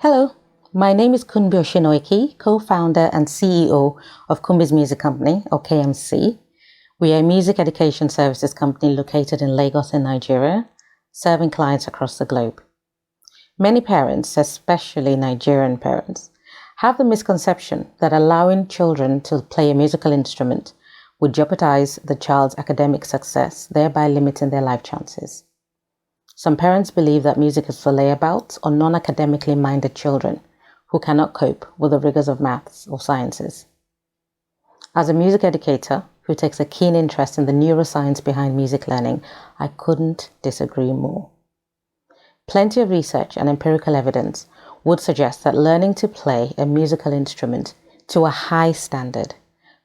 Hello, my name is Kunbi Oshinoiki, co-founder and CEO of Kumbi's Music Company, or KMC. We are a music education services company located in Lagos in Nigeria, serving clients across the globe. Many parents, especially Nigerian parents, have the misconception that allowing children to play a musical instrument would jeopardize the child's academic success, thereby limiting their life chances. Some parents believe that music is for layabouts or non-academically minded children who cannot cope with the rigors of maths or sciences. As a music educator who takes a keen interest in the neuroscience behind music learning, I couldn't disagree more. Plenty of research and empirical evidence would suggest that learning to play a musical instrument to a high standard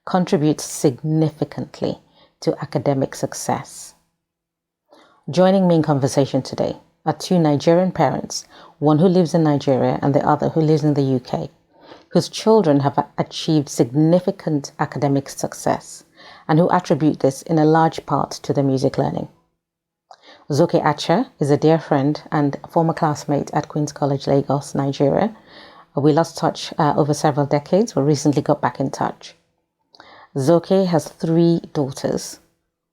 contributes significantly to academic success. Joining me in conversation today are two Nigerian parents, one who lives in Nigeria and the other who lives in the UK, whose children have achieved significant academic success and who attribute this in a large part to their music learning. Zoke Acha is a dear friend and former classmate at Queen's College, Lagos, Nigeria. We lost touch over several decades, but recently got back in touch. Zoke has 3 daughters,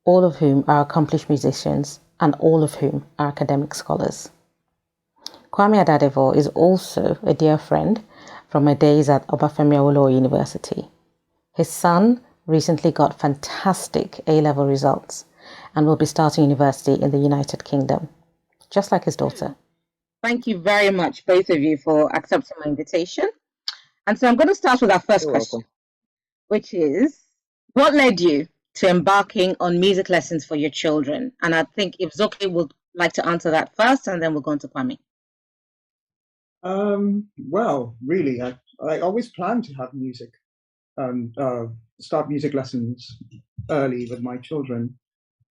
all of whom are accomplished musicians and all of whom are academic scholars. Kwame Adadevo is also a dear friend from my days at Obafemi Awolowo University. His son recently got fantastic A-level results and will be starting university in the United Kingdom, just like his daughter. Thank you very much, both of you, for accepting my invitation. And so I'm going to start with our first question, which is, what led you to embarking on music lessons for your children? And I think if Zoke would like to answer that first, and then we'll go on to Kwame. Well, really, I always planned to have music and start music lessons early with my children.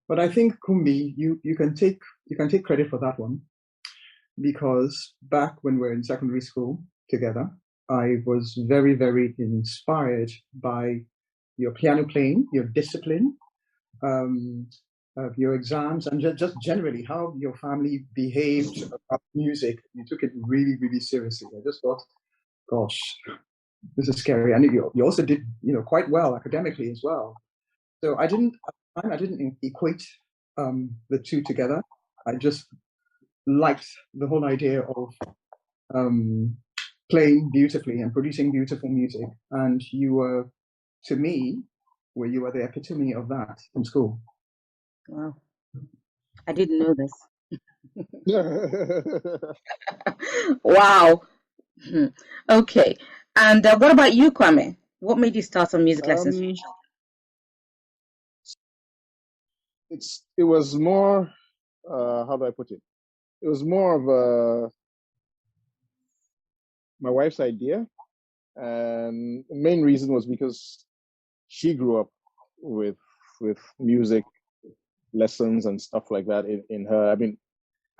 But I think Kumbi, you can take credit for that one, because back when we were in secondary school together, I was very, very inspired by your piano playing, your discipline, your exams, and just generally how your family behaved about music. You took it really, really seriously. I just thought, gosh, this is scary. And you also did, quite well academically as well. So I didn't equate the two together. I just liked the whole idea of playing beautifully and producing beautiful music. And you were, to me, you were the epitome of that in school. Wow. I didn't know this. Wow. Okay. And what about you, Kwame? What made you start on music lessons for your children? It was more, how do I put it? It was more of my wife's idea. And the main reason was because she grew up with music lessons and stuff like that in her. I mean,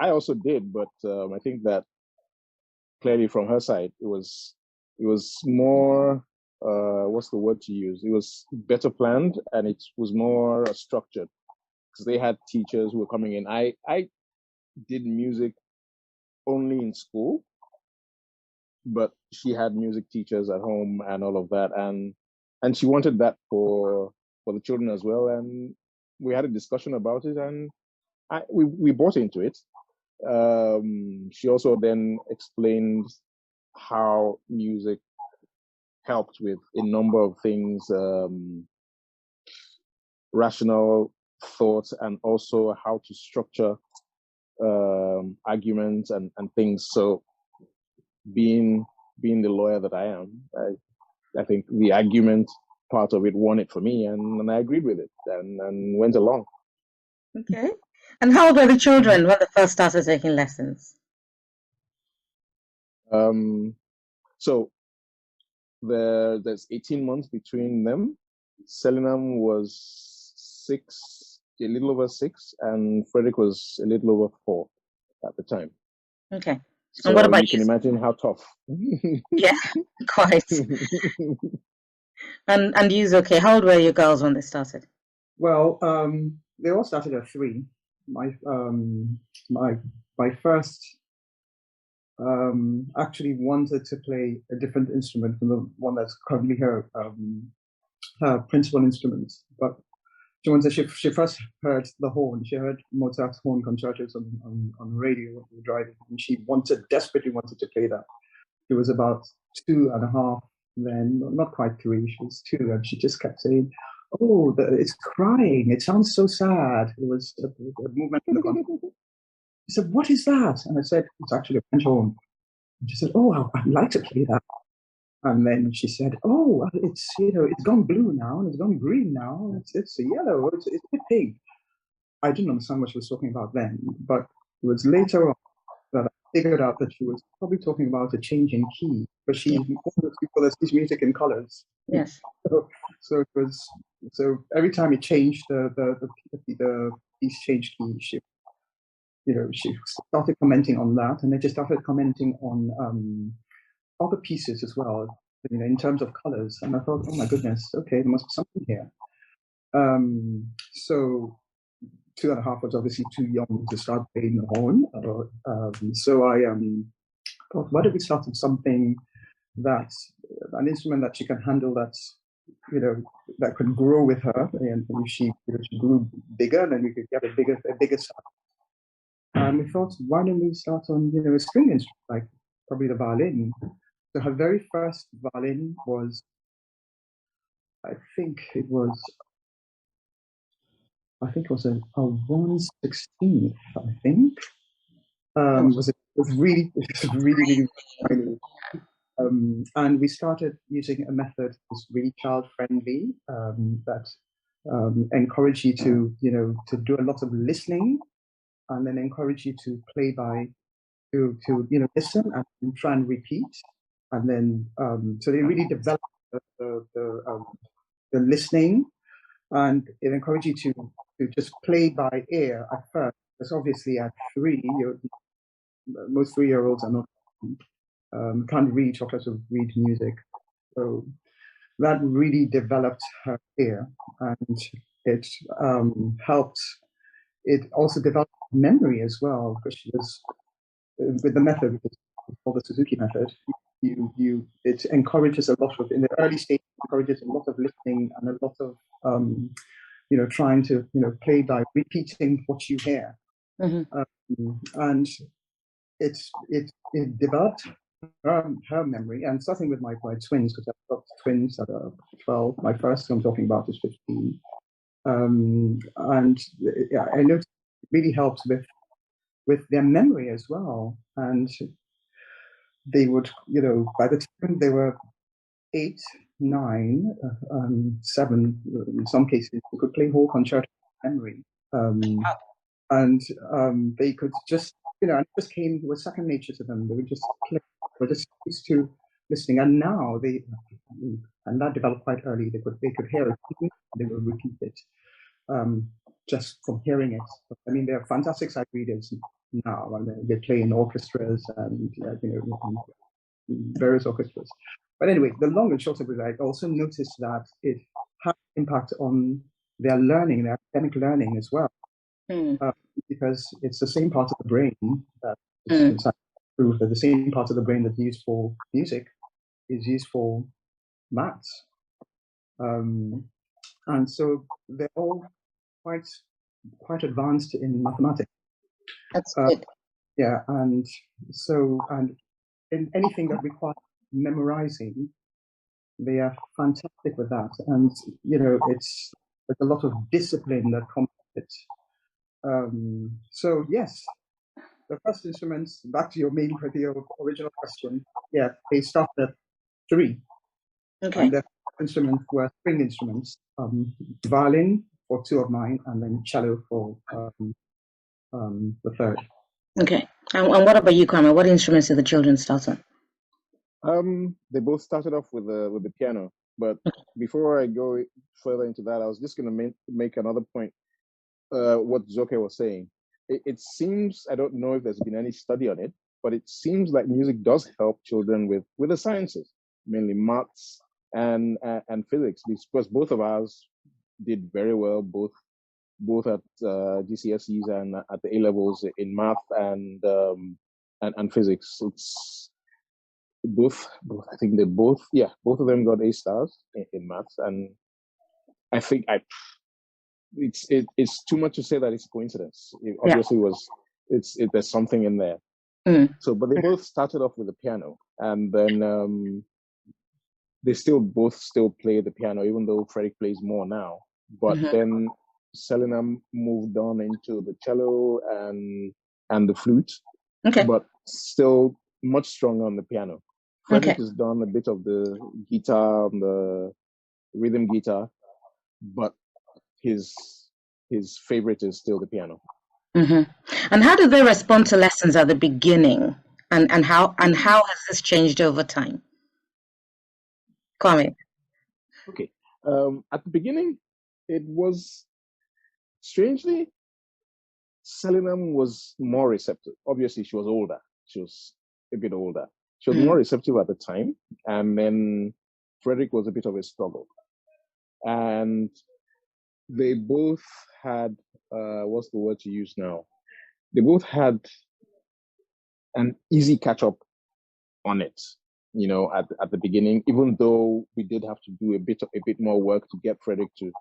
I also did, but I think that clearly from her side, it was more, what's the word to use? It was better planned and it was more structured because they had teachers who were coming in. I did music only in school, but she had music teachers at home and all of that, and she wanted that for the children as well. And we had a discussion about it, and we bought into it. She also then explained how music helped with a number of things, rational thoughts, and also how to structure arguments and things. So being the lawyer that I am, I think the argument part of it won it for me, and I agreed with it and went along. Okay. And how old were the children when they first started taking lessons? So there's 18 months between them. Selinam was 6, a little over 6, and Frederick was a little over 4 at the time. Okay. So and what about you can imagine how tough. Yeah, quite. And you, okay? How old were your girls when they started? Well, they all started at 3. My first actually wanted to play a different instrument from the one that's currently her principal instrument. But she first heard the horn. She heard Mozart's horn concertos on radio when we were driving, and she desperately wanted to play that. She was about 2.5 then, not quite 3. She was 2, and she just kept saying, "Oh, it's crying. It sounds so sad." It was a movement in the concert. She said, "What is that?" And I said, "It's actually a French horn." And she said, "Oh, I'd like to play that." And then she said, "Oh, it's gone blue now, and it's gone green now. It's yellow. It's a bit pink." I didn't understand what she was talking about then, but it was later on that I figured out that she was probably talking about a change in key. But she's one of those people that sees music in colors. Yes. So it was every time it changed the piece changed key, she started commenting on that, and then she started commenting on other pieces as well, in terms of colors. And I thought, oh my goodness, okay, there must be something here. So 2.5 was obviously too young to start playing the horn. So I thought, why don't we start with something that's an instrument that she can handle, that's that could grow with her, and if she grew bigger, then we could get a bigger sound. And we thought, why don't we start on a string instrument, like probably the violin. So her very first violin was, I think it was a 1/16, I think. It was really tiny. And we started using a method that was really child friendly, that encouraged you to do a lot of listening, and then encourage you to play by to listen and try and repeat, and then so they really developed the listening, and it encouraged you to just play by ear at first, because obviously at 3, most 3-year-olds are not can't read, chocolate to read music. So that really developed her ear, and it helped. It also developed memory as well, because she was with the method, which is called the Suzuki method. It encourages a lot of, in the early stage, encourages a lot of listening and a lot of trying to play by repeating what you hear. And it developed her memory, and starting with my twins, because I've got twins that are 12. My first I'm talking about is 15. And yeah, I noticed it really helps with their memory as well. And they would, by the time they were 8, 9, 7, in some cases, they could play whole concerto memory. And they could just, and it just came, it was second nature to them. They would just play, they were just used to listening. And now and that developed quite early. They could hear it, they would repeat it, just from hearing it. I mean, they're fantastic sight readers now, and they play in orchestras and various orchestras. But anyway, the long and short of it, I also noticed that it had impact on their learning, their academic learning as well, because it's the same part of the brain that is proved that the same part of the brain that's used for music is used for maths, and so they're all quite advanced in mathematics. That's good. Yeah, and in anything that requires memorizing, they are fantastic with that. And there's a lot of discipline that comes with it. So yes, the first instruments, back to your original question, yeah, they started at 3. Okay. And the instruments were string instruments, violin for 2 of mine, and then cello for the third. Okay. And what about you, Kwame? What instruments did the children start on? They both started off with the piano. But before I go further into that, I was just going to make another point. What Zoke was saying. It seems, I don't know if there's been any study on it, but it seems like music does help children with the sciences, mainly maths and physics, because both of us did very well, both at GCSEs and at the A levels in math and and physics. It's both. I think both of them got A stars in maths, and I think it's too much to say that it's a coincidence. It obviously was. There's something in there. So, but they both started off with the piano, and then they both play the piano, even though Frederick plays more now. But then Selena moved on into the cello and the flute, but still much stronger on the piano. Frederick has done a bit of the guitar, the rhythm guitar, but his favorite is still the piano. And how did they respond to lessons at the beginning, and how has this changed over time? Kwame. Okay. At the beginning, it was strangely, Selena was more receptive. Obviously, she was older. She was a bit older. She was more receptive at the time, and then Frederick was a bit of a struggle. And they both had what's the word to use now? They both had an easy catch up on it, at the beginning, even though we did have to do a bit more work to get Frederick to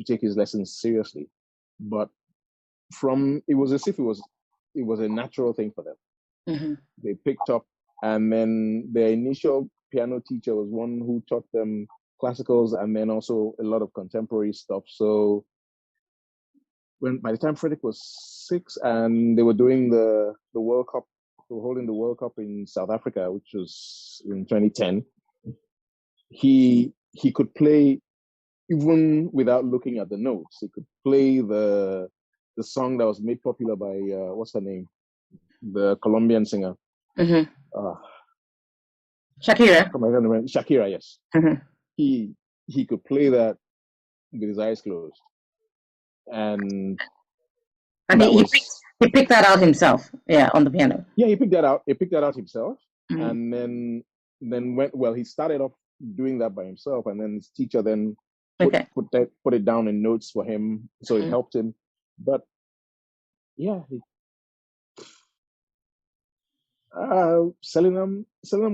take his lessons seriously. But it was as if it was a natural thing for them. They picked up, and then their initial piano teacher was one who taught them classicals and then also a lot of contemporary stuff. So by the time Frederick was 6 and they were doing the World Cup, they were holding the World Cup in South Africa, which was in 2010, he could play even without looking at the notes. He could play the song that was made popular by what's her name, the Colombian singer, Shakira. Shakira, yes. He could play that with his eyes closed, and he picked that out himself. Yeah, on the piano. Yeah, he picked that out. He picked that out himself, and then he started off doing that by himself, and then his teacher then put it down in notes for him, so it helped him. But yeah, Selenum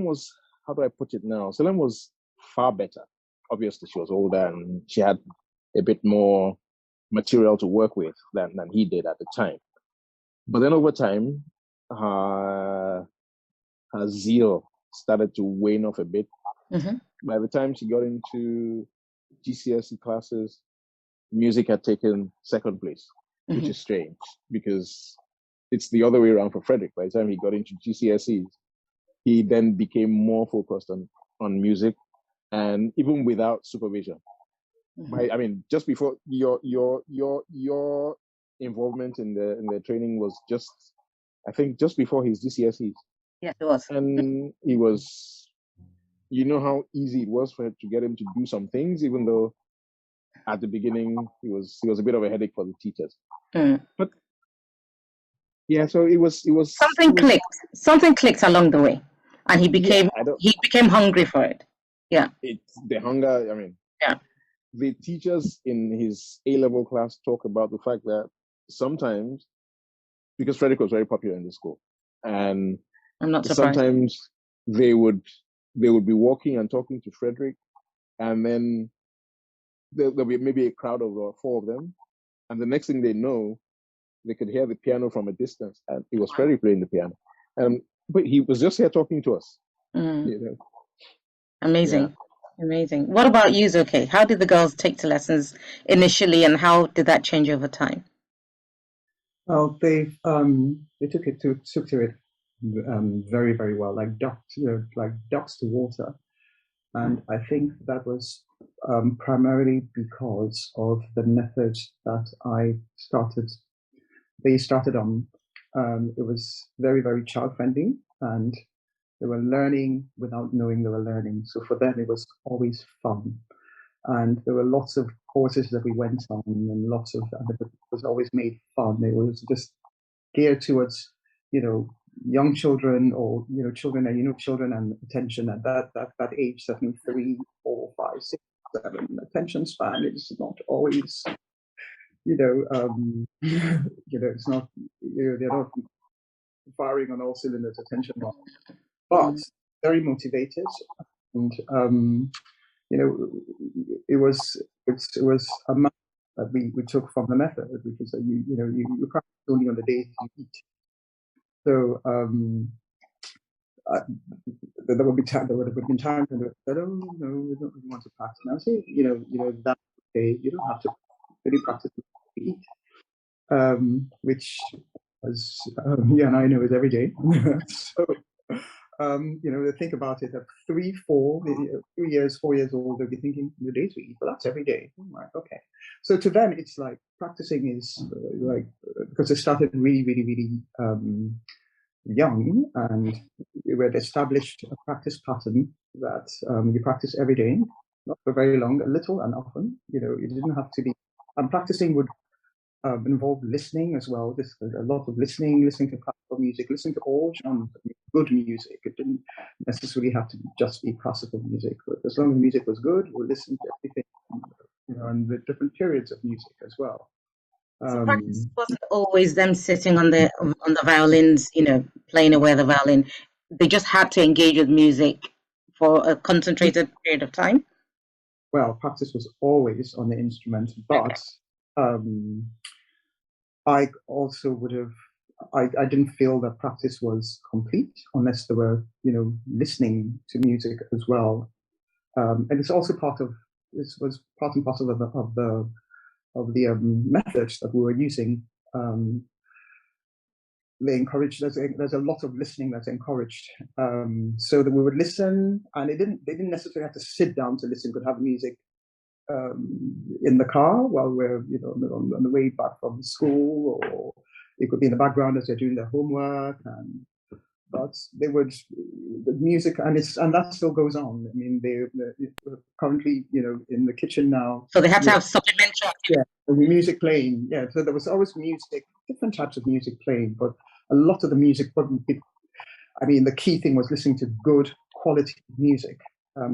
was, how do I put it now? Selenum was far better. Obviously, she was older and she had a bit more material to work with than he did at the time. But then over time, her zeal started to wane off a bit. By the time she got into GCSE classes, music had taken second place, which is strange because it's the other way around for Frederick. By the time he got into GCSEs, he then became more focused on music, and even without supervision. I mean, just before your involvement in the training was I think just before his GCSEs. Yes, it was. And he was, how easy it was to get him to do some things, even though at the beginning he was a bit of a headache for the teachers. But yeah, so it was something clicked along the way, and he became hungry for it. Yeah, it's the hunger. I mean, yeah. The teachers in his A-level class talk about the fact that sometimes, because Frederick was very popular in the school, and I'm not surprised. Sometimes they would be walking and talking to Frederick, and then there'll be maybe a crowd of 4 of them, and the next thing they know, they could hear the piano from a distance, and it was Frederick playing the piano. But he was just here talking to us. Amazing. Yeah. Amazing. What about you, Zoke? How did the girls take to lessons initially, and how did that change over time? Well, they took to it very, very well, like ducks to water, and I think that was primarily because of the method that they started on. It was very, very child friendly, and they were learning without knowing they were learning. So for them, it was always fun. And there were lots of courses that we went on, and it was always made fun. It was just geared towards, young children, or children and attention at that age, 7, 3, 4, 5, 6, 7. Attention span is not always, it's not, they're not firing on all cylinders, attention wise, but very motivated. And you know, it was a matter that we took from the method, which is that you practice only on the days you eat. So there would have been times when they said, "Oh no, we don't really want to practice." And I say, that day you don't have to really practice what you eat, which was and I know is every day. So think about it. At 3 years, 4 years old, they'll be thinking the days we eat, but that's every day. I'm like, okay. So to them, it's like practicing is because they started really, really, really young, and we had established a practice pattern that you practice every day, not for very long, a little and often. You didn't have to be. And practicing would involve listening as well. There's a lot of listening to classical music, listening to all genres of good music. It didn't necessarily have to just be classical music, but as long as music was good, we'll listen to everything, and the different periods of music as well. So practice wasn't always them sitting on the violins, playing away the violin. They just had to engage with music for a concentrated period of time. Well, practice was always on the instrument, but I also would have. I didn't feel that practice was complete unless they were, listening to music as well. And it's also this was part and parcel of the methods that we were using. They encouraged. There's a lot of listening that's encouraged, so that we would listen, and they didn't necessarily have to sit down to listen. Could have music in the car while we're on the way back from school, or it could be in the background as they're doing their homework. But they would the music, and that still goes on. I mean, they're currently in the kitchen now. So they had to have supplementary. Yeah, music playing. Yeah, so there was always music, different types of music playing, but a lot of the music wouldn't be. I mean, the key thing was listening to good quality music,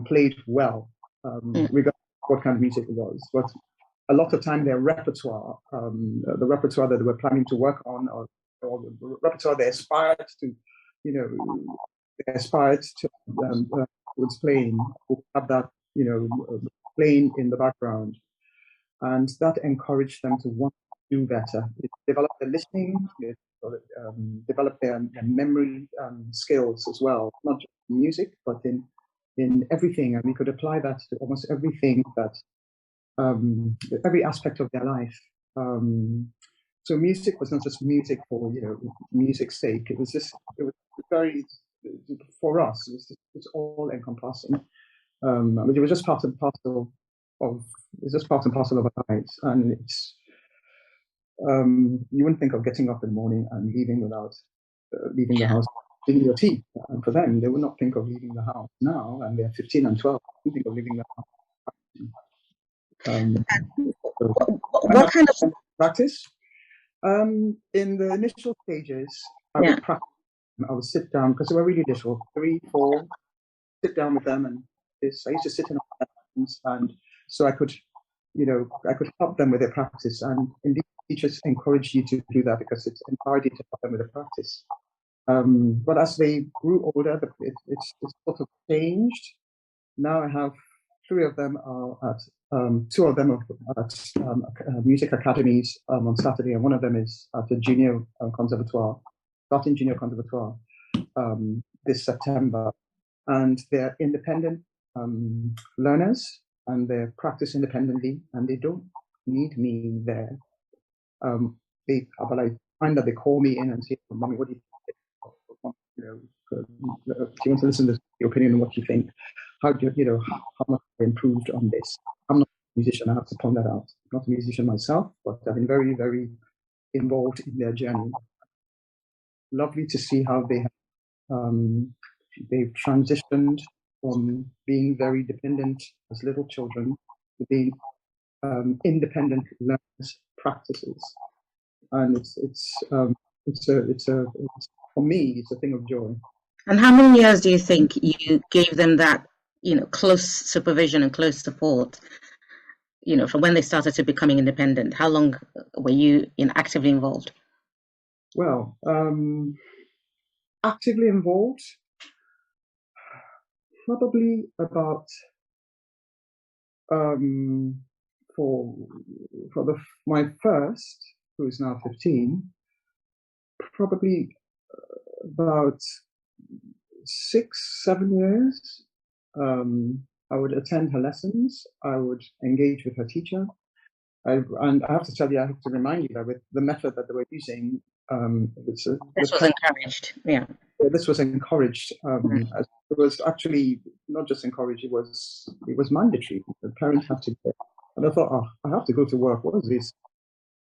played well, regardless of what kind of music it was. But a lot of time their repertoire, the repertoire that they were planning to work on, or the repertoire they aspired to, was playing, would have that, playing in the background. And that encouraged them to want to do better. It developed their listening, developed their memory skills as well, not just music, but in everything. And we could apply that to almost everything every aspect of their life. So music was not just music for music's sake. It was very, for us, it's all encompassing. It was just part and parcel of our lives, and it's you wouldn't think of getting up in the morning and leaving without leaving the house, leaving your tea. And for them, they would not think of leaving the house now, and they're 15 and 12. They wouldn't think of leaving the house. What kind of practice? In the initial stages, I would practice. I would sit down because they were really little, 3, 4. Sit down with them, and I used to sit in and so I could help them with their practice. And indeed, teachers encourage you to do that because it's empowered you to help them with the practice. But as they grew older, it's sort of changed. Now I have 3 of them are at 2 of them are at music academies on Saturday, and one of them is at a junior conservatoire, starting junior conservatoire this September. And they're independent learners, and they practice independently, and they don't need me there. But I find that they call me in and say, "Mommy, what do you think? Do you want to listen to your opinion on what you think? How much I improved on this?" I'm not a musician. I have to point that out. I'm not a musician myself, but I've been very, very involved in their journey. Lovely to see how they've transitioned from being very dependent as little children to being independent learners practices, and it's for me it's a thing of joy. And how many years do you think you gave them that close supervision and close support, from when they started to becoming independent? How long were you actively involved? Well, actively involved, probably about for my first, who is now 15, probably about 6, 7 years. I would attend her lessons. I would engage with her teacher. And I have to tell you, I have to remind you that with the method that they were using, This was encouraged. Yeah. this was encouraged. It was actually not just encouraged; it was mandatory. The parent had to go. And I thought, oh, I have to go to work. What is this?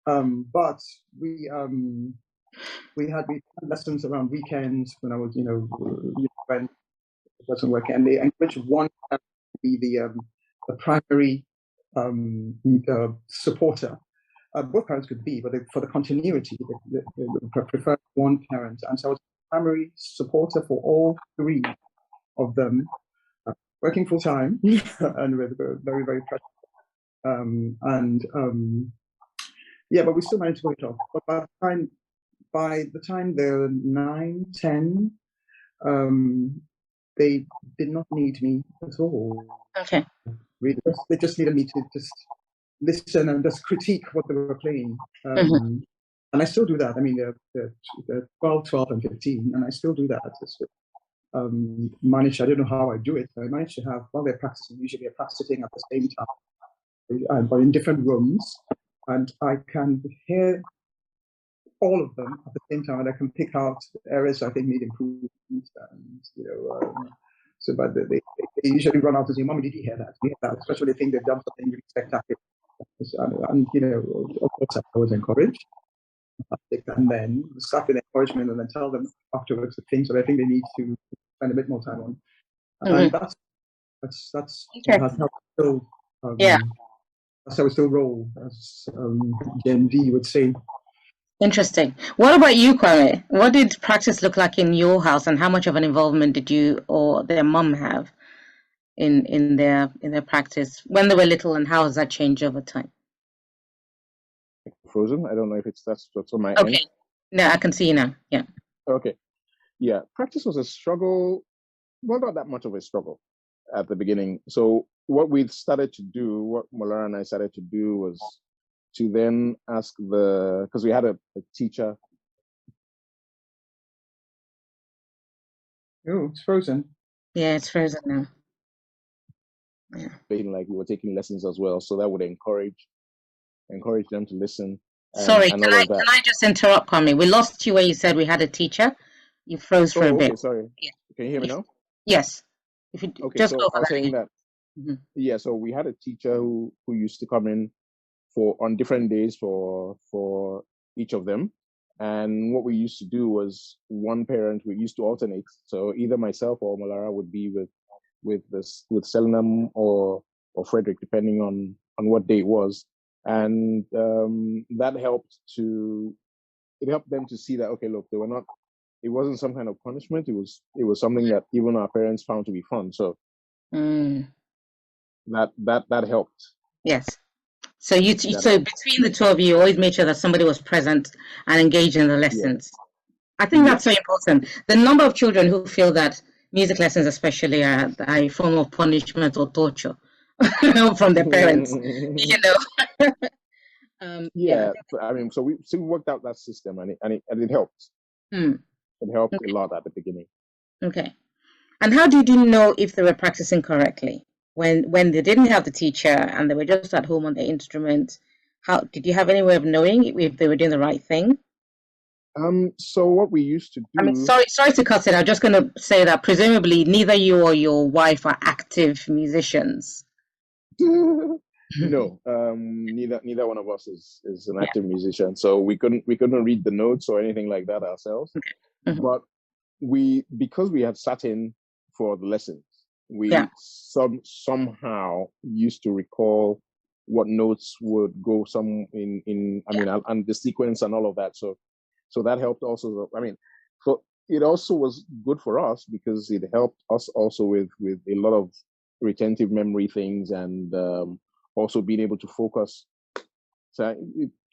But we had lessons around weekends when I was, when it wasn't working, and they encouraged one to be the primary supporter. Both parents could be, but for the continuity, they preferred one parent, and so I was primary supporter for all three of them, working full time and with very very pressure. Yeah, but we still managed to pull it off. But by the time they're 9, 10, they did not need me at all. Okay. Really, they just needed me to just listen and just critique what they were playing. And I still do that. I mean, they're 12, and 15, and I still do that. Just, manage. I don't know how I do it. I manage to have, while they're practicing, usually they're practicing at the same time, but in different rooms, and I can hear all of them at the same time, and I can pick out areas I think need improvement. And so, but they usually run out and say, "Mommy, did you hear that? Did you hear that?" Especially they think they've done something really spectacular. And of course, I was encouraged. And then start with encouragement, and then tell them afterwards the things that I think they need to spend a bit more time on. And that's Okay. how still, Yeah. that's how we still roll, as Gen V would say. Interesting. What about you, Kwame? What did practice look like in your house, and how much of an involvement did you or their mum have in their practice when they were little, and how has that changed over time? Frozen. I don't know if that's on my Okay. end. No, I can see you now. Yeah. Okay. Yeah. Practice was a struggle. Well, not that much of a struggle at the beginning. So what we started to do, what Molara and I started to do, was to then ask because we had a teacher. Oh, it's frozen. Yeah, it's frozen now. Yeah. Like we were taking lessons as well, so that would encourage them to listen. Sorry, and can I just interrupt, Kwame? We lost you where you said we had a teacher. You froze for a bit. Okay, sorry. Yeah. Can you hear me now? Yes. If you Okay, just so go I was saying that. Yeah. So we had a teacher who used to come in on different days for each of them, and what we used to do was one parent, we used to alternate. So either myself or Malara would be with Selenum or Frederick, depending on what day it was, and that helped them to see that, okay, look, they were not. It wasn't some kind of punishment. It was something that even our parents found to be fun. So that helped. Yes. So so between the two of you, always made sure that somebody was present and engaged in the lessons. Yeah. I think that's very important. The number of children who feel that music lessons, especially, are a form of punishment or torture from their parents, Yeah, I mean, so we worked out that system, and it helped. It helped a lot at the beginning. Okay. And how did you know if they were practicing correctly when they didn't have the teacher and they were just at home on their instrument? How did you have any way of knowing if they were doing the right thing? So what we used to do. I mean, sorry to cut it. I'm just going to say that presumably neither you or your wife are active musicians. No, neither one of us is an active musician, so we couldn't read the notes or anything like that ourselves. But because we had sat in for the lessons, we somehow used to recall what notes would go and the sequence and all of that. So that helped also. I mean, so it also was good for us because it helped us also with a lot of retentive memory things, and also being able to focus. So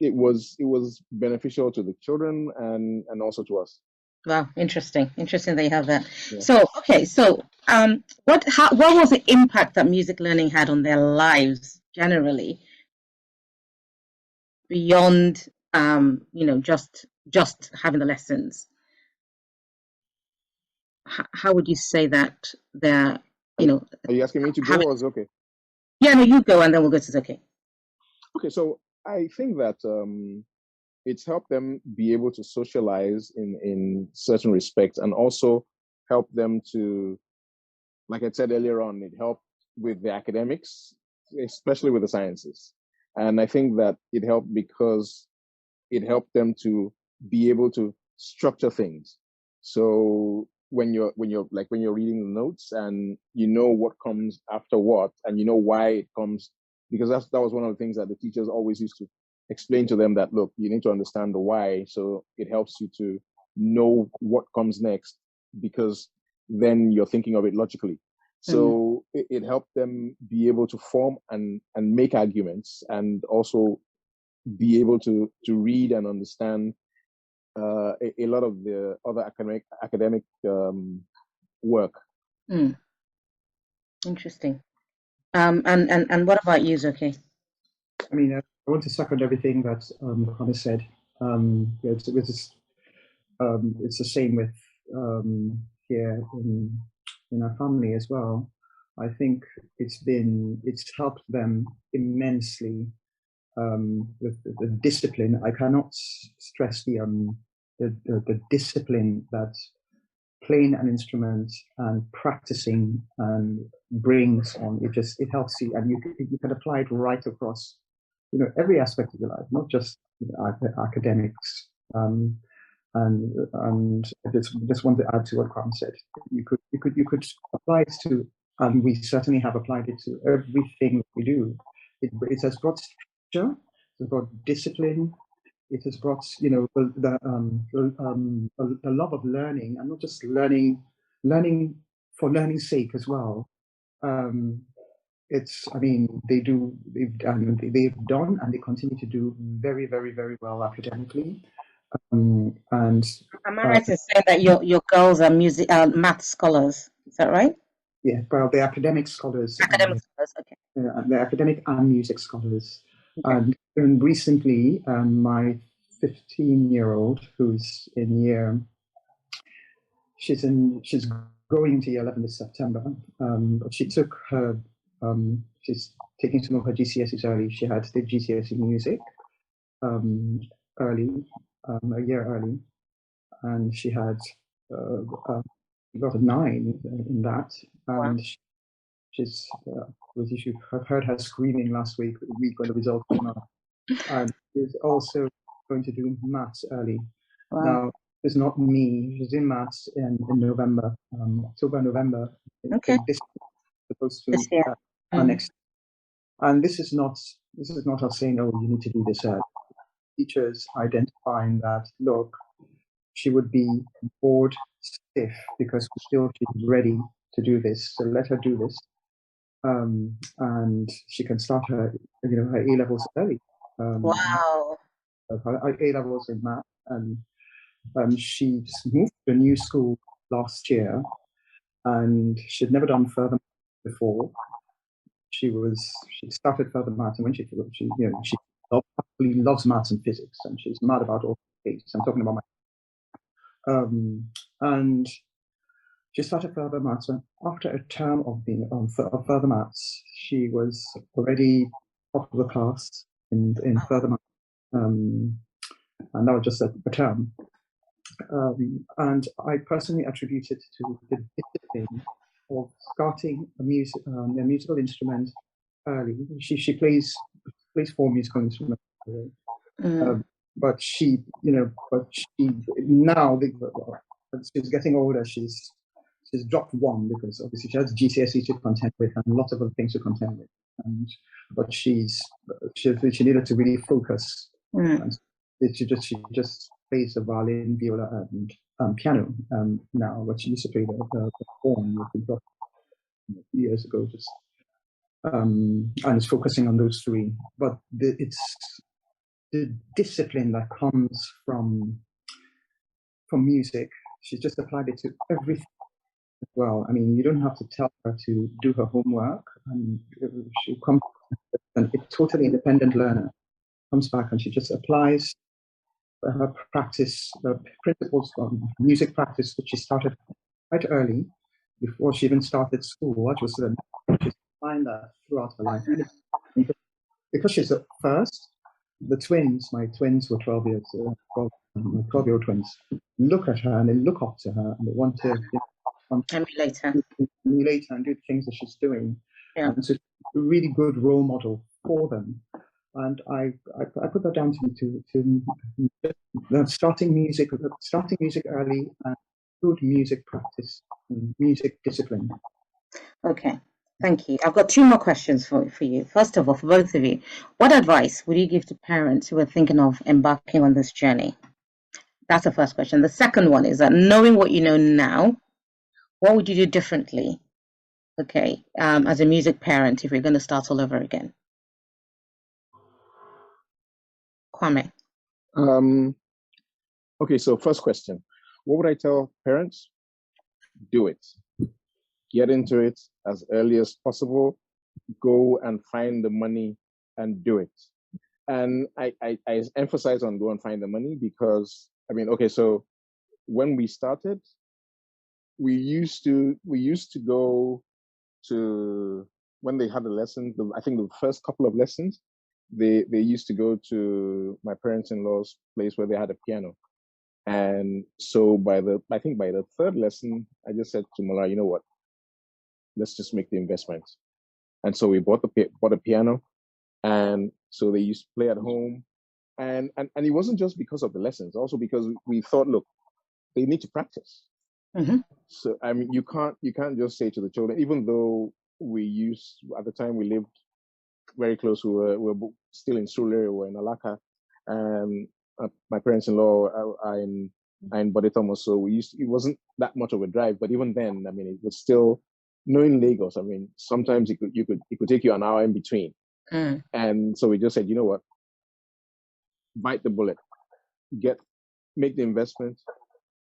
it was beneficial to the children and also to us. Wow, interesting. Interesting that you have that. Yeah. So, okay, so what was the impact that music learning had on their lives generally beyond just having the lessons? How would you say that they're, Are you asking me to go having, or is it okay? yeah, no, you go and then we'll go to okay. Okay, so I think that it's helped them be able to socialize in certain respects, and also help them to, like I said earlier on, it helped with the academics, especially with the sciences. And I think that it helped because it helped them to be able to structure things. So when you're reading the notes and you know what comes after what, and you know why it comes, because that was one of the things that the teachers always used to explain to them, that look, you need to understand the why, so it helps you to know what comes next, because then you're thinking of it logically. So it helped them be able to form and make arguments, and also be able to read and understand a lot of the other academic work. Interesting. And what about you, okay? I mean, I want to second everything that Connor said. It's the same with here in our family as well. I think it's helped them immensely with the discipline. I cannot stress the discipline that playing an instrument and practicing and brings on. It helps you, and you can apply it right across every aspect of your life, not just academics. And I just want to add to what Kwame said. You could apply it to, and we certainly have applied it to everything we do. It has brought structure, it has brought discipline, it has brought the love of learning, and not just learning for learning's sake as well. I mean, they've done and they continue to do very, very, very well academically. And Am I right in saying that your girls are math scholars? Is that right? yeah, well, they're academic scholars. Academic scholars, okay. They're academic and music scholars. Okay. And recently, my 15-year-old, who's in she's going to year 11 this September. But she took her, she's taking some of her GCSEs early. She had the GCSE music early, a year early, and she had got a 9 in that. And Wow. she's you heard her screaming last week when the results came out. And she's also going to do maths early. Wow. Now, it's not me. She's in maths in November, October, November. Okay. This is supposed to This year. next. And this is not us saying, oh, you need to do this. Teachers identifying that, look, she would be bored stiff because she's ready to do this. So let her do this. And she can start her A levels early. Wow. Her A levels in math, and she moved to a new school last year, and she'd never done further before. She started further maths, and when she absolutely loves maths and physics, and she's mad about all things. I'm talking about and she started further maths, and after a term of being of further maths, she was already top of the class in further maths, and that was just a term. And I personally attribute it to the discipline of starting a musical instrument early. She plays 4 musical instruments, but she now she's getting older. She's dropped 1 because obviously she has GCSE to contend with and lots of other things to contend with. But she needed to really focus. And she just plays the violin, viola, and piano now. But she used to play the horn, which we got years ago. And is focusing on those 3. But it's the discipline that comes from music. she's just applied it to everything as well. I mean, you don't have to tell her to do her homework, and she comes and a totally independent learner comes back and she just applies her practice, the principles of music practice, which she started quite early before she even started school, which was she's applying that throughout her life. And because she's the first, the twins, my twins were 12 years, 12-year-old twins, look at her and they look up to her and they want to emulate her and do the things that she's doing. Yeah. And so, a really good role model for them. And I put that down to starting music early and good music practice, and music discipline. Okay, thank you. I've got two more questions for you. First of all, for both of you, what advice would you give to parents who are thinking of embarking on this journey? That's the first question. The second one is that knowing what you know now, what would you do differently? Okay, as a music parent, if you're going to start all over again. Kwame. Okay, so first question. What would I tell parents? Do it. Get into it as early as possible. Go and find the money and do it. And I emphasize on go and find the money because, I mean, okay, so when we started, we used to go to, when they had a lesson, I think the first couple of lessons, they used to go to my parents-in-law's place where they had a piano. And so I think by the third lesson, I just said to Mola, you know what, let's just make the investment. And so we bought a piano, and so they used to play at home. And it wasn't just because of the lessons, also because we thought, look, they need to practice. Mm-hmm. So I mean, you can't just say to the children, even though at the time we lived very close, we were still in Surulere, we were in Alaka, and my parents-in-law are in Boditomo, so it wasn't that much of a drive, but even then, I mean, it was still, knowing Lagos, I mean, sometimes it could take you an hour in between. And so we just said, you know what, bite the bullet, make the investment.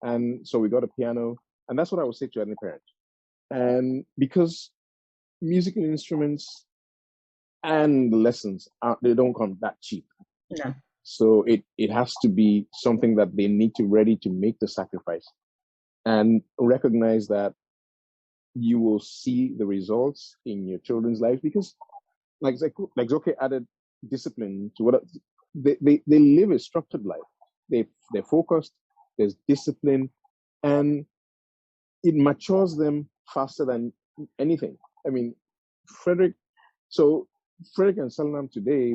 And so we got a piano, and that's what I would say to any parent. And because musical instruments and the lessons they don't come that cheap. No. So it has to be something that they need to ready to make the sacrifice and recognize that you will see the results in your children's lives, because like Zoke added discipline to what they live a structured life. They're focused, there's discipline, and it matures them faster than anything. I mean, Frederick and Salanam today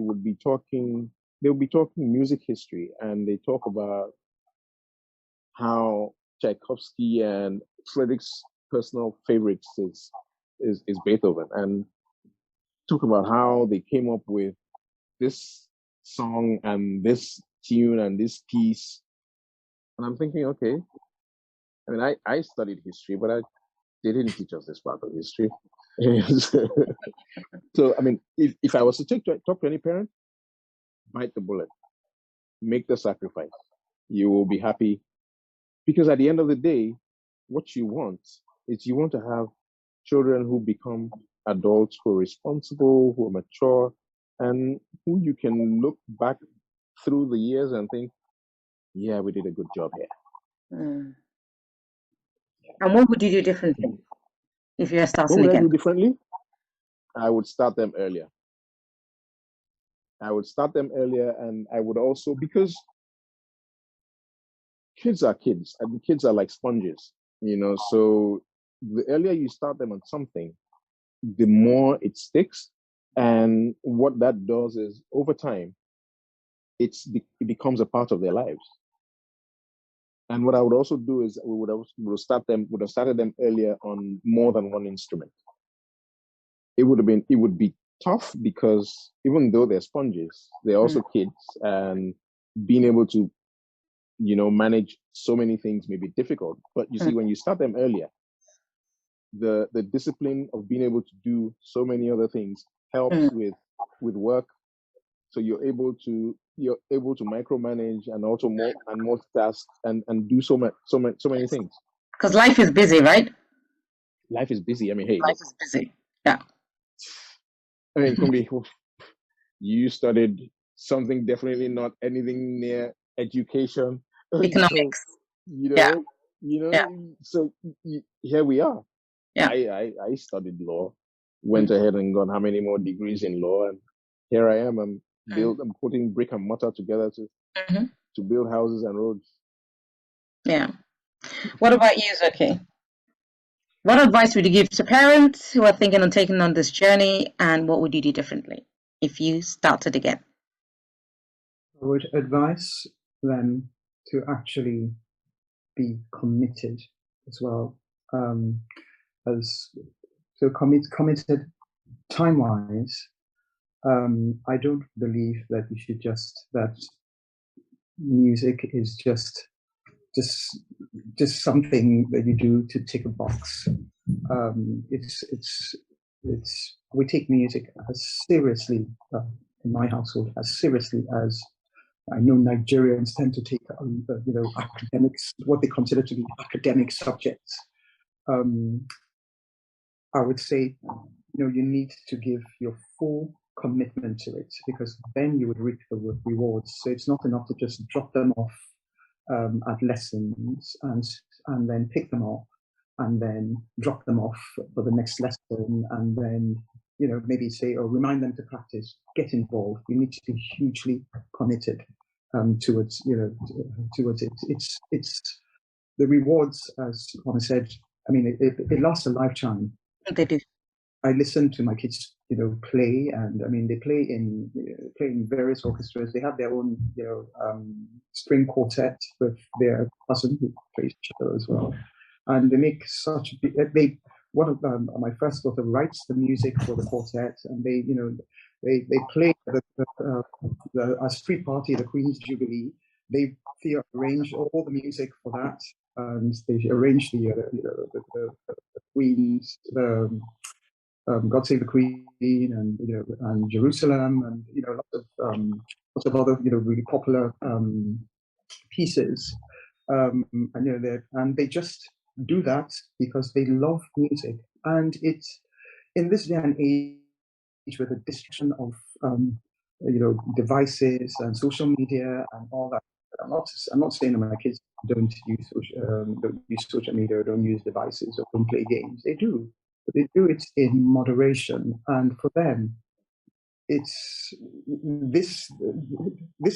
they'll be talking music history, and they talk about how Tchaikovsky and Frederick's personal favorites is Beethoven, and talk about how they came up with this song and this tune and this piece. And I'm thinking, okay, I mean, I studied history, but they didn't teach us this part of history. So, I mean, if I was to talk to any parent, bite the bullet, make the sacrifice. You will be happy, because at the end of the day, what you want is you want to have children who become adults who are responsible, who are mature, and who you can look back through the years and think, yeah, we did a good job here. And what would you do differently if you're starting again? What would again? I do differently? I would start them earlier. And I would also, because kids are kids, and kids are like sponges, so the earlier you start them on something, the more it sticks. And what that does is, over time, it becomes a part of their lives. And what I would also do is we would have started them earlier on more than one instrument. It would be tough, because even though they're sponges, they're also kids, and being able to manage so many things may be difficult. But you see, when you start them earlier, the discipline of being able to do so many other things helps with work. So you're able to you're able to micromanage and also multitask and do so many things. Because life is busy, right? Life is busy. I mean, hey, Life look, is busy. Yeah. I mean, Kumbi, you studied something definitely not anything near education. So, Economics. Yeah. Yeah. so here we are. Yeah. I studied law, went ahead and got how many more degrees in law, and here I am. I'm putting brick and mortar together to build houses and roads. Yeah. What about you, Zoki? What advice would you give to parents who are thinking of taking on this journey, and what would you do differently if you started again? I would advise them to actually be committed as well, as so committed time-wise. I don't believe that you should that music is just something that you do to tick a box. It's we take music as seriously in my household as seriously as I know Nigerians tend to take academics, what they consider to be academic subjects. I would say you need to give your full commitment to it, because then you would reap the rewards. So it's not enough to just drop them off at lessons and then pick them up and then drop them off for the next lesson, and then maybe say or remind them to practice. Get involved. You need to be hugely committed towards towards it. It's the rewards, as Connor said. I mean, it lasts a lifetime. They do. I listen to my kids, play, and I mean, they play in various orchestras. They have their own, string quartet with their cousin who plays cello as well, and they make such. One of my first daughter writes the music for the quartet, and they play a street party, the Queen's Jubilee. They arrange all the music for that, and they arrange the Queen's. God Save the Queen, and and Jerusalem, and lots of other really popular pieces, and they just do that because they love music, and it's in this day and age with the distraction of devices and social media and all that. I'm not saying that my kids don't use social media or don't use devices or don't play games. They do, but they do it in moderation. And for them, it's this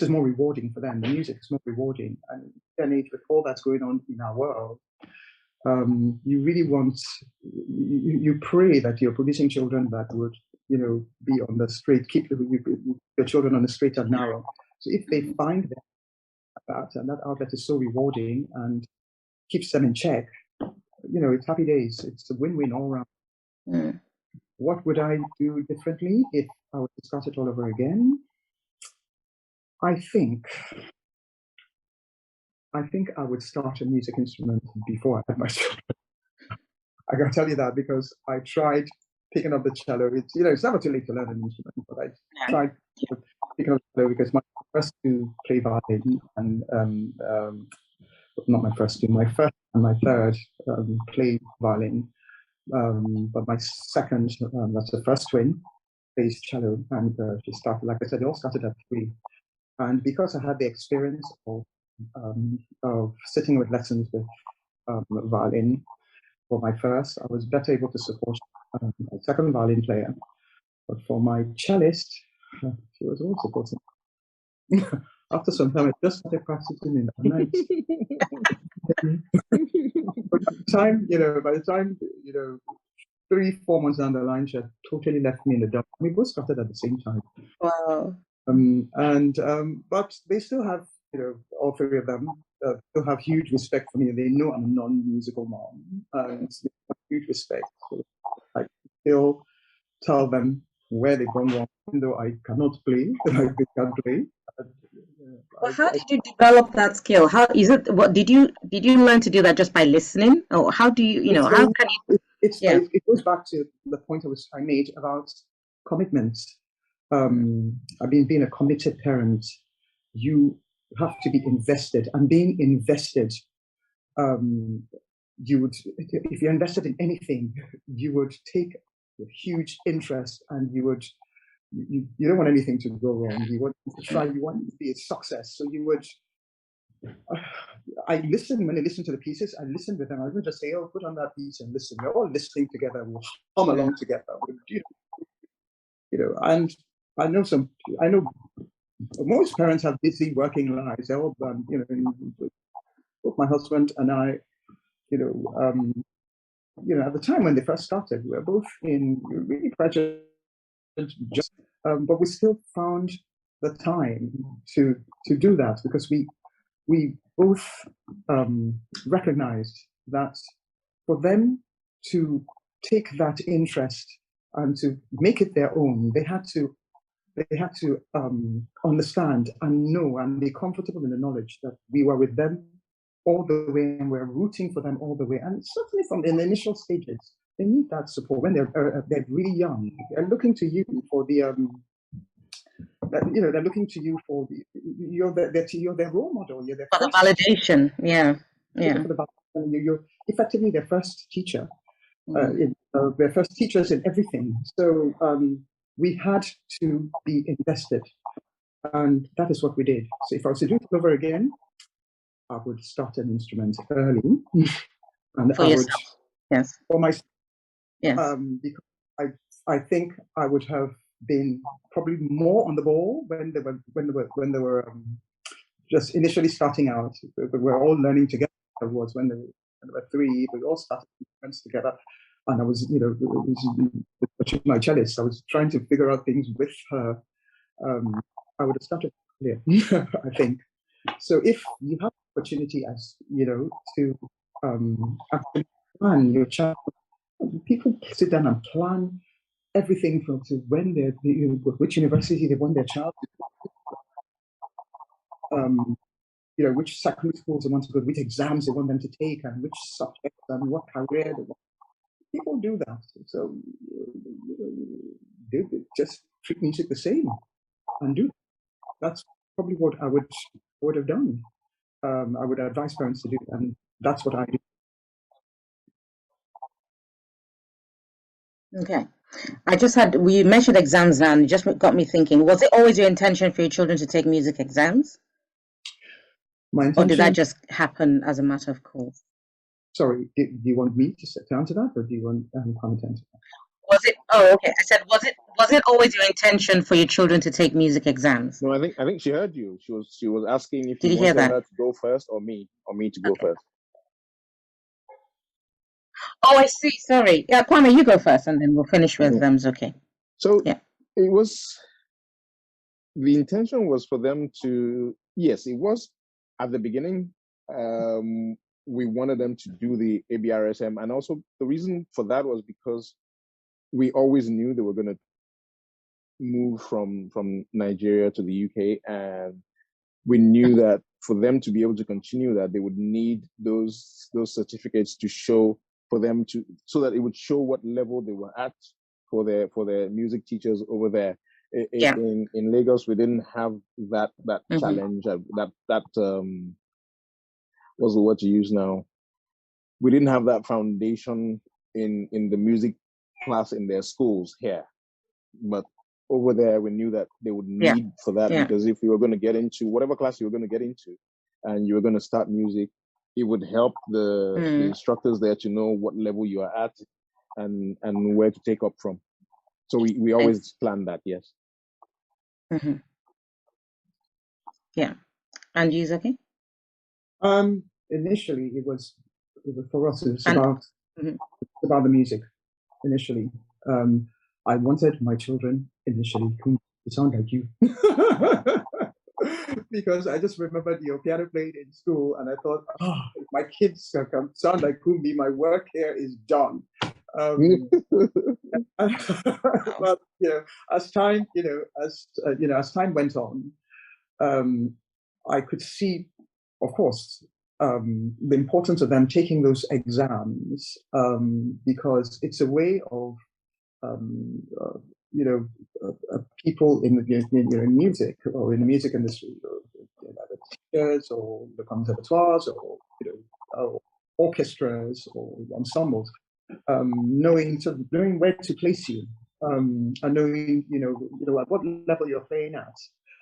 is more rewarding for them. The music is more rewarding, and in age with all that's going on in our world, you really want you pray that you're producing children that would be on the straight, keep your children on the straight and narrow. So if they find that, and that outlet is so rewarding and keeps them in check, it's happy days. It's a win-win all around. What would I do differently if I were to start it all over again? I think I would start a music instrument before I had my children. I can tell you that because I tried picking up the cello. It's never too late to learn an instrument, but I tried picking up the cello because my first two play violin, and not my first two, my first and my third play violin, but my second, that's the first twin, plays cello, and she started, like I said, they all started at 3, and because I had the experience of sitting with lessons with violin. For my first, I was better able to support my second violin player, but for my cellist, she was also supporting. After some time, I just started practicing in the night. By the time 3-4 months down the line, she had totally left me in the dark. We both started at the same time. Wow. But they still have, all 3 of them still have huge respect for me. They know I'm a non-musical mom, and they have huge respect. So I still tell them where they've gone wrong, even though I cannot play, like they can play. Well, how did you develop that skill? How is it? What did you learn to do that just by listening, or how do you how can you? It goes back to the point I made about commitment. I've been being a committed parent you have to be invested, and being invested, you would, if you're invested in anything, you would take a huge interest, and you don't want anything to go wrong. You want to try, you want it to be a success. So you would, I listen, when I listen to the pieces, I listen with them. I would just say, oh, put on that piece and listen. We're all listening together. We'll hum along together. And I know most parents have busy working lives. They're all, both my husband and I, at the time when they first started, we were both in really pressured jobs, but we still found the time to do that, because we both recognized that for them to take that interest and to make it their own, they had to understand and know and be comfortable in the knowledge that we were with them all the way, and we're rooting for them all the way. And certainly from in the initial stages, they need that support when they're really young. They're looking to you for the they're looking to you for you're their role model. You're their for the validation. Yeah. You're effectively their first teacher. Their first teachers in everything. So we had to be invested, and that is what we did. So if I was to do it over again, I would start an instrument early, and for yourself. Yes. For myself. Yes. Because I think I would have been probably more on the ball when they were just initially starting out. We're all learning together. Was when they were 3. We all started instruments together, and I was, my cellist. I was trying to figure out things with her. I would have started earlier, I think. So if you have the opportunity, as to actually plan your child, people sit down and plan everything from to when they're, which university they want their child to, which secondary schools they want to go, which exams they want them to take, and which subjects and what career they want. People do that. So they just treat music the same and do that. That's probably what I would have done. I would advise parents to do, and that's what I do. Okay. We mentioned exams now, and it just got me thinking, was it always your intention for your children to take music exams? My intention, or did that just happen as a matter of course? Sorry, do you want me to answer that, or do you want Kwame to answer that? Was it? Oh, okay. I said, was it always your intention for your children to take music exams? No, I think she heard you. She was asking if Did you hear wanted that? her to go first, or me to go first. Oh, I see. Sorry. Yeah, Kwame, you go first, and then we'll finish with them. Okay. So yeah, it was. The intention was for them to. Yes, it was at the beginning. We wanted them to do the ABRSM, and also the reason for that was because we always knew they were going to move from Nigeria to the UK, and we knew that for them to be able to continue that, they would need those certificates to show for them to, so that it would show what level they were at for their music teachers over there. In Lagos, we didn't have that challenge. That what's the word to use now? We didn't have that foundation in the music class in their schools here, but over there we knew that they would need for that, because if you were going to get into whatever class you were going to get into and you were going to start music, it would help the instructors there to know what level you are at and where to take up from. So we always plan that. Yes. Yeah. And you, Zaki? Initially it was for us, it was about the music. Initially, I wanted my children initially to sound like you. Because I just remembered your piano played in school, and I thought, if my kids can sound like Kumbi, my work here is done. But as time went on, I could see, of course, the importance of them taking those exams, because it's a way of people in music, or in the music industry, teachers or the conservatoires or orchestras or ensembles, knowing where to place you, and knowing at what level you're playing at.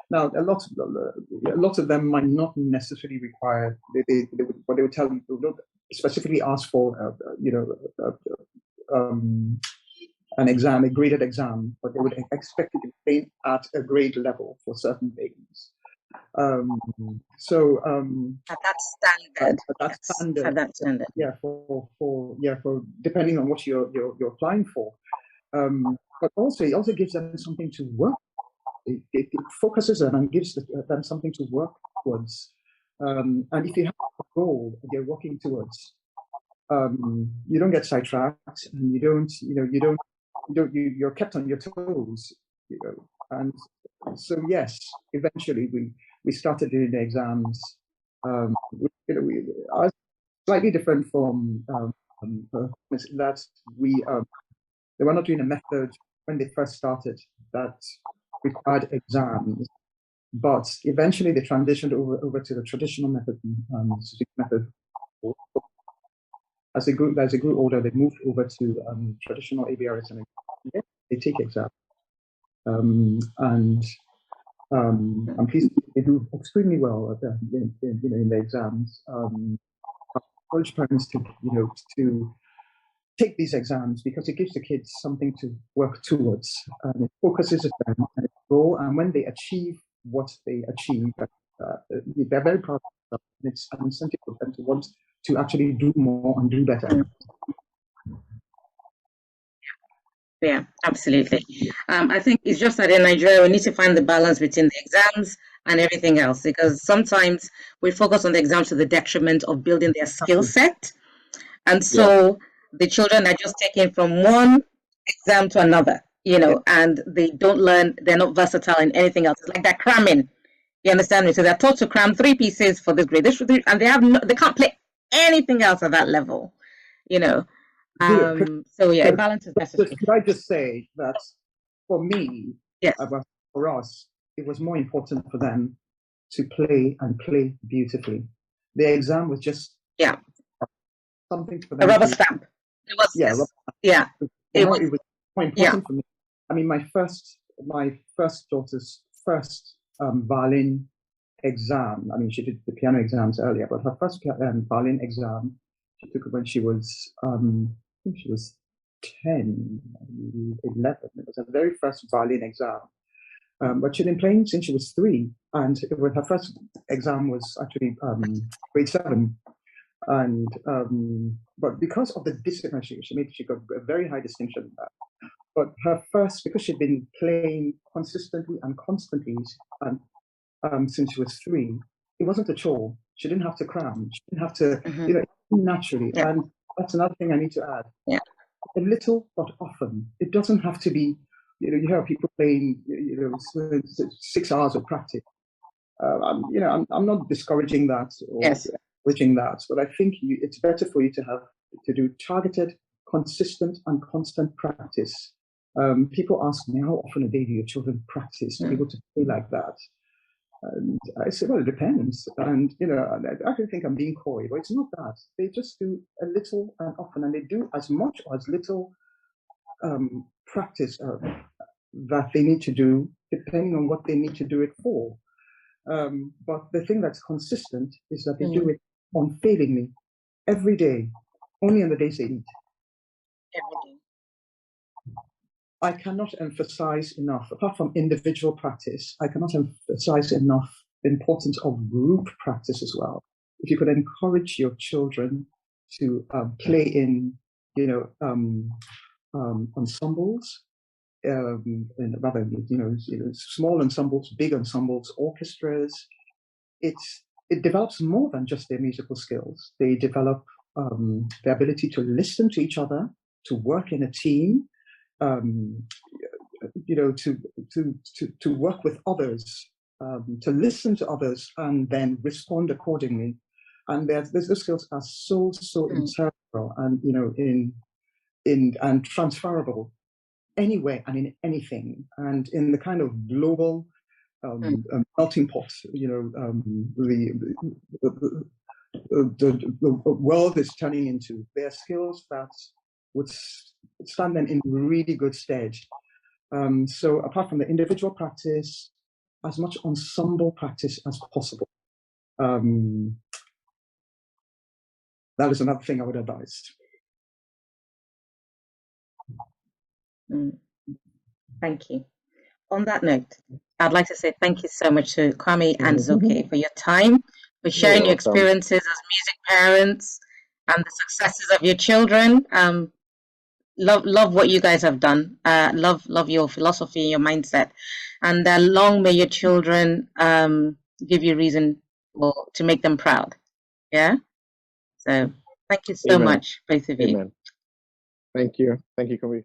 Now, a lot of them might not necessarily require what they would tell you. They would not specifically ask for an exam, a graded exam, but they would expect you to play at a grade level for certain things. At that standard. At that standard. Yeah, for depending on what you're applying for. But also it also gives them something to work. It focuses them and gives them something to work towards. And if you have a goal that you're working towards, you don't get sidetracked, and you're kept on your toes, And so yes, eventually we started doing the exams. We are slightly different from that they were not doing a method when they first started that required exams, but eventually they transitioned over to the traditional method. As they grew older, they moved over to traditional ABRS, and they take exams. And I'm pleased they do extremely well in the exams. I encourage parents to take these exams because it gives the kids something to work towards, and it focuses them and it goal. And when they achieve what they achieve, they're very proud of themselves, and it's an incentive for them to want to actually do more and do better. Yeah, absolutely. I think it's just that in Nigeria, we need to find the balance between the exams and everything else, because sometimes we focus on the exams to the detriment of building their skill set. And so the children are just taken from one exam to another, and they don't learn, they're not versatile in anything else. It's like they're cramming. You understand me? So they're taught to cram 3 pieces for this grade, and they can't play anything else at that level, So yeah, balance is necessary. Could I just say that for me, yes, for us, it was more important for them to play and play beautifully. The exam was just something for them. A rubber stamp. It was it was more important for me. I mean, my first daughter's first violin exam. I mean, she did the piano exams earlier, but her first violin exam she took it when she was I think she was 10, 11. It was her very first violin exam. But she'd been playing since she was 3, and her first exam was actually grade 7. And but because of the discipline she got a very high distinction. But her first, because she'd been playing consistently and constantly since she was 3, it wasn't a chore. She didn't have to cram. She didn't have to, naturally. Yeah. And that's another thing I need to add. Yeah. A little but often. It doesn't have to be, you hear people playing, 6 hours of practice. I'm not discouraging that or encouraging that, but I think it's better for you to do targeted, consistent, and constant practice. People ask me, how often a day do your children practice to be able to play like that? And I say, well, it depends. And, I actually think I'm being coy, but it's not that. They just do a little and often, and they do as much or as little practice that they need to do, depending on what they need to do it for. But the thing that's consistent is that they do it unfailingly every day, only on the days they eat. Every day. I cannot emphasize enough, apart from individual practice, I cannot emphasize enough the importance of group practice as well. If you could encourage your children to play in, ensembles, and rather, small ensembles, big ensembles, orchestras, it develops more than just their musical skills. They develop the ability to listen to each other, to work in a team, to work with others, to listen to others, and then respond accordingly. And those skills are so integral and and transferable anywhere and in anything. And in the kind of global melting pot. You know, the world is turning into. Their skills that would stand them in really good stead. So apart from the individual practice, as much ensemble practice as possible. That is another thing I would advise. Thank you. On that note, I'd like to say thank you so much to Kwame and Zoke for your time, for sharing your experiences as music parents and the successes of your children. Love what you guys have done. Love your philosophy, your mindset, and long may your children give you reason to make them proud. Yeah. So thank you so much, both of you. Amen. Thank you, Kobe.